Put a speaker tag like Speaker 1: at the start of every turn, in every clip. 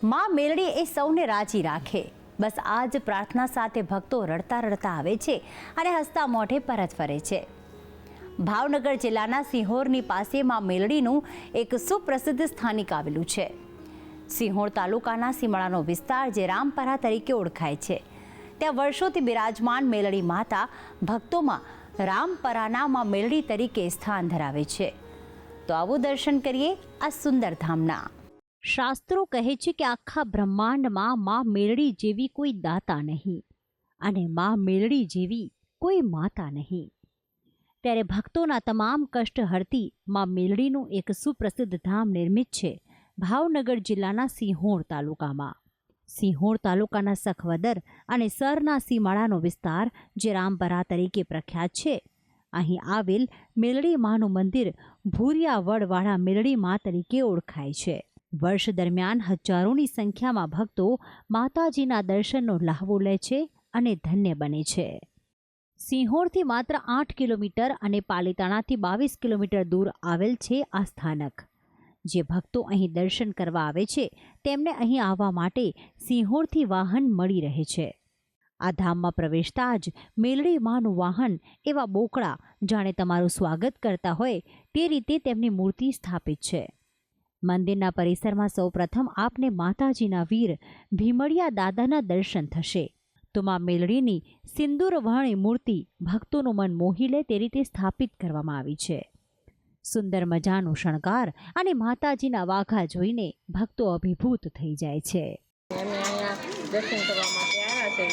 Speaker 1: માં મેલડી એ સૌને રાજી રાખે, બસ આ જ પ્રાર્થના સાથે ભક્તો રડતા રડતા આવે છે અને હસતા મોઢે પરત ફરે છે। ભાવનગર જિલ્લાના સિંહોરની પાસે માં મેલડીનું એક સુપ્રસિદ્ધ સ્થાનિક આવેલું છે। સિંહોર તાલુકાના સીમાડાનો વિસ્તાર જે રામપરા તરીકે ઓળખાય છે, ત્યાં વર્ષોથી બિરાજમાન મેલડી માતા ભક્તોમાં રામપરાના માં મેલડી તરીકે સ્થાન ધરાવે છે। તો આવો દર્શન કરીએ આ સુંદર ધામના। શાસ્ત્રો કહે છે કે આખા બ્રહ્માંડમાં માં મેલડી જેવી કોઈ દાતા નહીં અને માં મેલડી જેવી કોઈ માતા નહીં। ત્યારે ભક્તોના તમામ કષ્ટ હરતી માં મેલડીનું એક સુપ્રસિદ્ધ ધામ નિર્મિત છે ભાવનગર જિલ્લાના સિંહોર તાલુકામાં। સિંહોર તાલુકાના સખવદર અને સરના સીમાડાનો વિસ્તાર જે રામપરા તરીકે પ્રખ્યાત છે, અહીં આવેલ મેલડી માનું મંદિર ભૂરિયાવડવાળા મેલડી મા તરીકે ઓળખાય છે। વર્ષ દરમિયાન હજારોની સંખ્યામાં ભક્તો માતાજીના દર્શનનો લહાવો લે છે અને ધન્ય બને છે। સિંહોરથી માત્ર 8 કિલોમીટર અને પાલીતાણાથી 22 કિલોમીટર દૂર આવેલ છે આ સ્થાનક। જે ભક્તો અહીં દર્શન કરવા આવે છે તેમને અહીં આવવા માટે સિંહોરથી વાહન મળી રહે છે। આ ધામમાં પ્રવેશતા જ મેલડી માનું વાહન એવા બોકડા જાણે તમારું સ્વાગત કરતા હોય તે રીતે તેમની મૂર્તિ સ્થાપિત છે। મંદિરના પરિસરમાં સૌપ્રથમ આપને માતાજીના વીર ભીમડિયા દાદાના દર્શન થશે, તો માં મેલડીની સિંદૂરવર્ણી મૂર્તિ ભક્તોનું મન મોહી લે તે રીતે સ્થાપિત કરવામાં આવી છે। સુંદર મજાનો શણગાર અને માતાજીના વાઘા જોઈને ભક્તો અભિભૂત થઈ જાય છે।
Speaker 2: અમે અહીંયા દર્શન કરવા માટે આવ્યા છે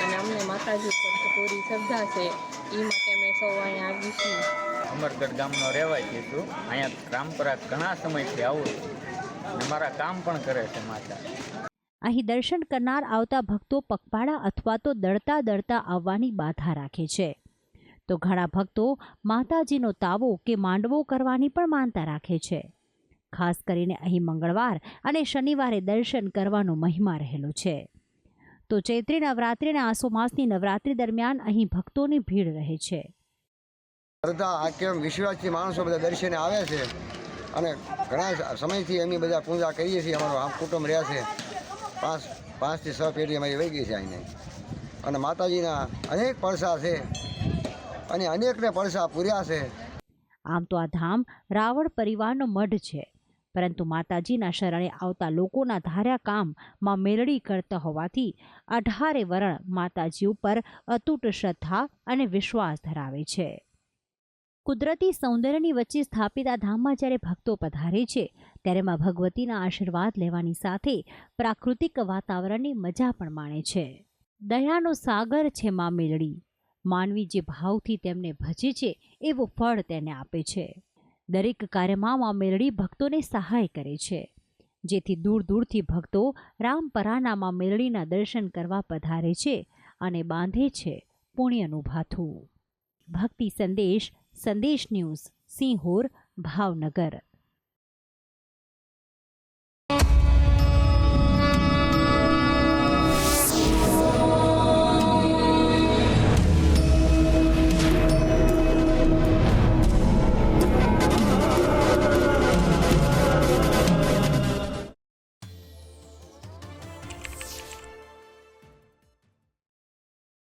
Speaker 2: અને અમને માતાજી પર પૂરી શ્રદ્ધા છે, એ માટે અમે સૌ અહીંયા આવી છીએ।
Speaker 3: અમરગઢ ગામનો રહેવાસી છું। અહીંયા રામપરા ઘણા સમયથી આવું છું અને મારા કામ પણ કરે છે માતા।
Speaker 1: અહીં દર્શન કરનાર આવતા ભક્તો પગપાળા અથવા તો દળતા દળતા આવવાની બાધા રાખે છે, તો ઘણા ભક્તો માતાજીનો તાવો કે માંડવો કરવાની પણ માનતા રાખે છે। ખાસ કરીને અહીં મંગળવાર અને શનિવારે દર્શન કરવાનો મહિમા રહેલો છે। તો ચૈત્રી નવરાત્રિ અને આસો માસની નવરાત્રિ દરમિયાન અહીં ભક્તોની ભીડ રહે છે।
Speaker 4: આખા વિશ્વાસથી માણસો બધા દર્શને આવે છે અને ઘણા સમયથી અમે બધા પૂજા કરીએ છીએ। અમારો આમ કુટુંબ રહ્યા છે, 5 થી 6 પેઢી અમારી વહી ગઈ છે અહીંને, અને માતાજીના અનેક પડસા છે અને અનેકને પડસા પૂર્યા છે।
Speaker 1: આમ તો આ ધામ રાવણ પરિવારનો મઢ છે, પરંતુ માતાજીના શરણે આવતા લોકોના ધાર્યા કામ માં મેલડી કરતા હોવાથી 18 વર્ણ માતાજી ઉપર અતૂટ શ્રદ્ધા અને વિશ્વાસ ધરાવે છે। કુદરતી સૌંદર્યની વચ્ચે સ્થાપિત આ ધામમાં જ્યારે ભક્તો પધારે છે ત્યારે માં ભગવતીના આશીર્વાદ લેવાની સાથે પ્રાકૃતિક વાતાવરણની મજા પણ માણે છે। દયાનો સાગર છે માં મેલડી, માનવી જે ભાવથી તેમને ભજે છે એવું ફળ તેને આપે છે। દરેક કાર્યમાં માં મેલડી ભક્તોને સહાય કરે છે, જેથી દૂર દૂરથી ભક્તો રામપરાના માં મેલડીના દર્શન કરવા પધારે છે અને બાંધે છે પુણ્યનું ભાથું। ભક્તિ સંદેશ, સંદેશ ન્યૂઝ, સિંહોર, ભાવનગર।